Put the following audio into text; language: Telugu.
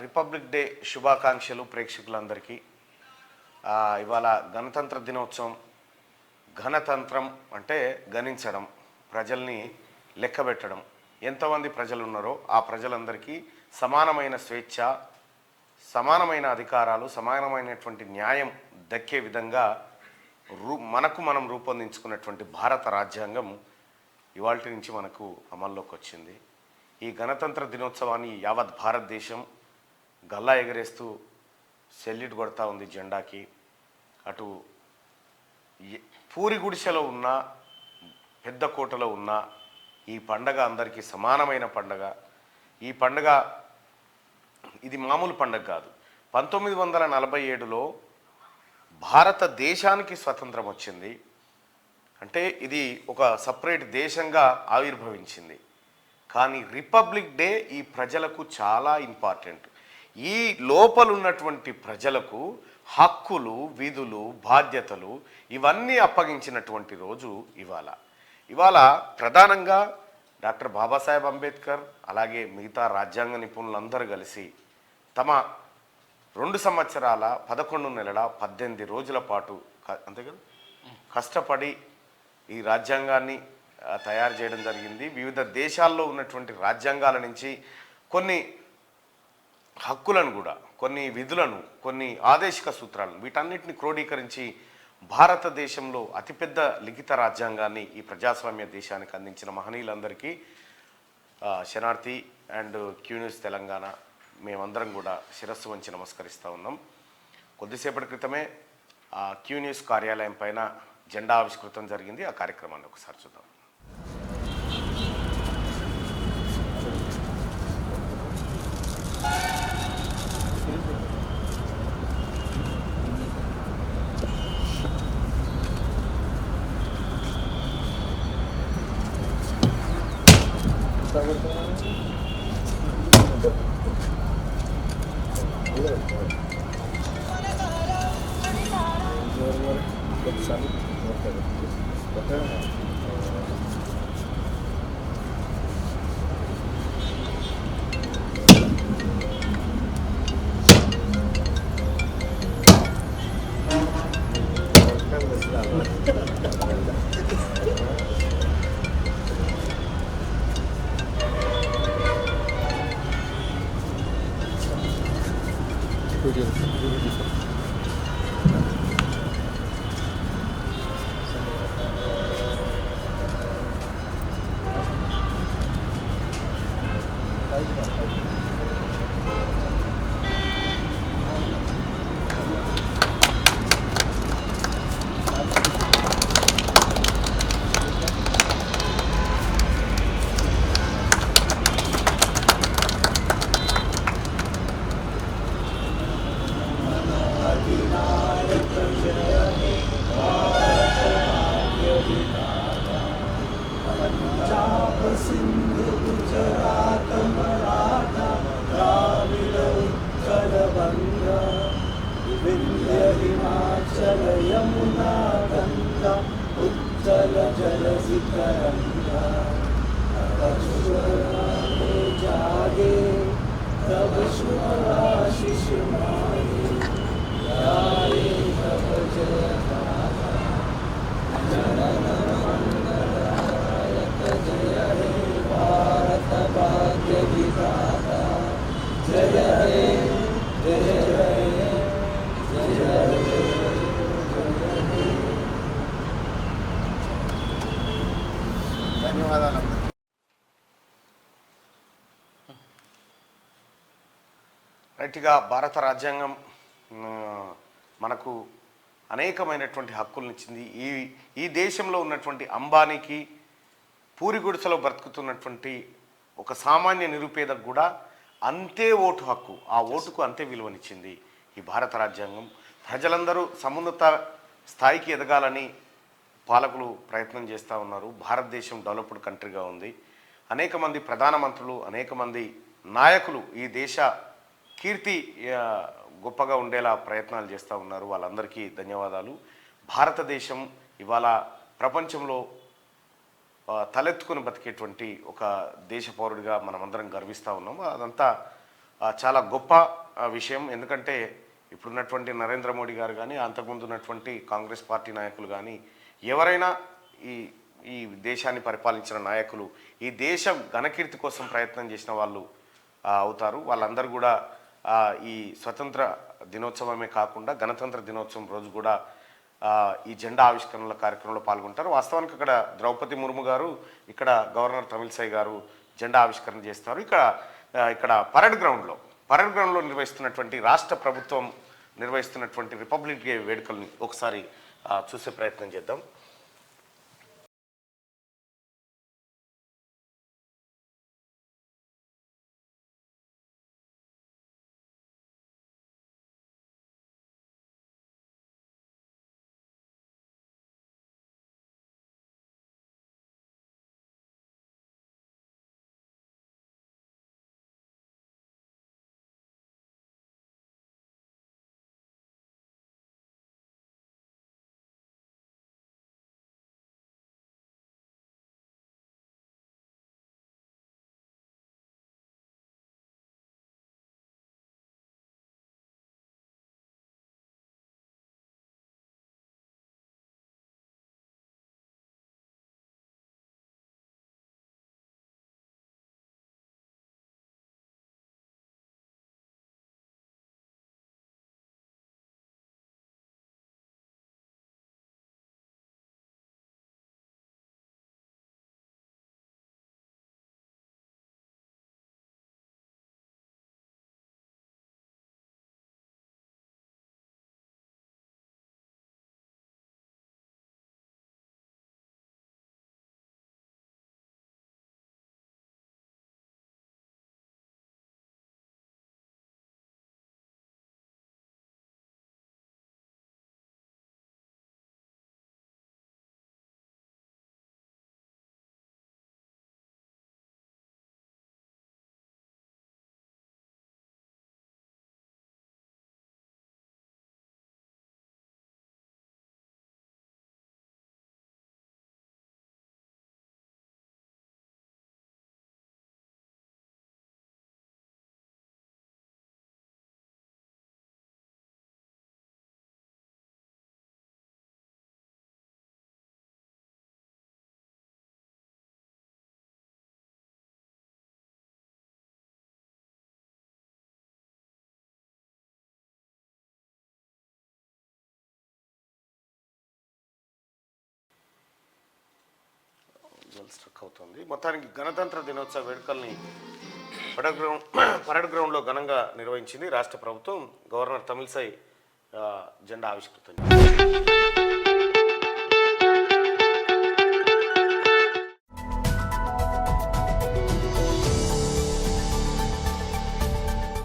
రిపబ్లిక్ డే శుభాకాంక్షలు ప్రేక్షకులందరికీ. ఇవాళ గణతంత్ర దినోత్సవం. గణతంత్రం అంటే గణించడం, ప్రజల్ని లెక్కబెట్టడం. ఎంతమంది ప్రజలు ఉన్నారో ఆ ప్రజలందరికీ సమానమైన స్వేచ్ఛ, సమానమైన అధికారాలు, సమానమైనటువంటి న్యాయం దక్కే విధంగా మనం రూపొందించుకున్నటువంటి భారత రాజ్యాంగం ఇవాల్టి నుంచి మనకు అమల్లోకి వచ్చింది. ఈ గణతంత్ర దినోత్సవాన్ని యావత్ భారతదేశం గల్లా ఎగరేస్తూ సెల్యూట్ కొడతా ఉంది జెండాకి. అటు పూరి గుడిసెలో ఉన్న, పెద్ద కోటలో ఉన్న ఈ పండగ అందరికీ సమానమైన పండగ. ఈ పండగ ఇది మామూలు పండగ కాదు. 1947లో భారతదేశానికి స్వతంత్రం వచ్చింది అంటే ఇది ఒక సపరేట్ దేశంగా ఆవిర్భవించింది. కానీ రిపబ్లిక్ డే ఈ ప్రజలకు చాలా ఇంపార్టెంట్. ఈ లోపలున్నటువంటి ప్రజలకు హక్కులు, విధులు, బాధ్యతలు ఇవన్నీ అప్పగించినటువంటి రోజు ఇవాళ ప్రధానంగా డాక్టర్ బాబాసాహెబ్ అంబేద్కర్ అలాగే మిగతా రాజ్యాంగ నిపుణులందరూ కలిసి తమ 2 సంవత్సరాల 11 నెలల 18 రోజుల పాటు అంతే కదా కష్టపడి ఈ రాజ్యాంగాన్ని తయారు చేయడం జరిగింది. వివిధ దేశాల్లో ఉన్నటువంటి రాజ్యాంగాల నుంచి కొన్ని హక్కులను కూడా, కొన్ని విధులను, కొన్ని ఆదేశిక సూత్రాలను వీటన్నిటిని క్రోడీకరించి భారతదేశంలో అతిపెద్ద లిఖిత రాజ్యాంగాన్ని ఈ ప్రజాస్వామ్య దేశానికి అందించిన మహనీయులందరికీ శనార్థి అండ్ క్యూ న్యూస్ తెలంగాణ మేమందరం కూడా శిరస్సు వంచి నమస్కరిస్తూ ఉన్నాం. కొద్దిసేపటి క్రితమే క్యూ న్యూస్ కార్యాలయం పైన జెండా ఆవిష్కృతం జరిగింది. ఆ కార్యక్రమాన్ని ఒకసారి చూద్దాం. ధన్యవాదాలు. రైట్గా భారత రాజ్యాంగం మనకు అనేకమైనటువంటి హక్కులనిచ్చింది. ఈ దేశంలో ఉన్నటువంటి అంబానీకి, పూరి గుడిసెలో బ్రతుకుతున్నటువంటి ఒక సామాన్య నిరుపేదకు కూడా అంతే ఓటు హక్కు, ఆ ఓటుకు అంతే విలువనిచ్చింది ఈ భారత రాజ్యాంగం. ప్రజలందరూ సమున్నత స్థాయికి ఎదగాలని పాలకులు ప్రయత్నం చేస్తూ ఉన్నారు. భారతదేశం డెవలప్డ్ కంట్రీగా ఉంది. అనేక మంది ప్రధానమంత్రులు, అనేక మంది నాయకులు ఈ దేశ కీర్తి గొప్పగా ఉండేలా ప్రయత్నాలు చేస్తూ ఉన్నారు. వాళ్ళందరికీ ధన్యవాదాలు. భారతదేశం ఇవాళ ప్రపంచంలో తలెత్తుకుని బతికేటువంటి ఒక దేశ పౌరుడిగా మనమందరం గర్విస్తూ ఉన్నాం. అదంతా చాలా గొప్ప విషయం. ఎందుకంటే ఇప్పుడున్నటువంటి నరేంద్ర మోడీ గారు కానీ, అంతకుముందు ఉన్నటువంటి కాంగ్రెస్ పార్టీ నాయకులు కానీ, ఎవరైనా ఈ ఈ దేశాన్ని పరిపాలించిన నాయకులు ఈ దేశం ఘనకీర్తి కోసం ప్రయత్నం చేసిన వాళ్ళు అవుతారు. వాళ్ళందరూ కూడా ఈ స్వతంత్ర దినోత్సవమే కాకుండా గణతంత్ర దినోత్సవం రోజు కూడా ఈ జెండా ఆవిష్కరణల కార్యక్రమంలో పాల్గొంటారు. వాస్తవానికి ఇక్కడ ద్రౌపది ముర్ము గారు, ఇక్కడ గవర్నర్ తమిళిసై గారు జెండా ఆవిష్కరణ చేస్తారు. ఇక్కడ పరేడ్ గ్రౌండ్లో నిర్వహిస్తున్నటువంటి రాష్ట్ర ప్రభుత్వం నిర్వహిస్తున్నటువంటి రిపబ్లిక్ డే వేడుకల్ని ఒకసారి చూసే ప్రయత్నం చేద్దాం. స్ట్రక్ అవుతుంది. మొత్తానికి గణతంత్ర దినోత్సవ వేడుకల్ని పరేడ్ గ్రౌండ్లో ఘనంగా నిర్వహించింది రాష్ట్ర ప్రభుత్వం. గవర్నర్ తమిళిసై జెండా ఆవిష్కృతం.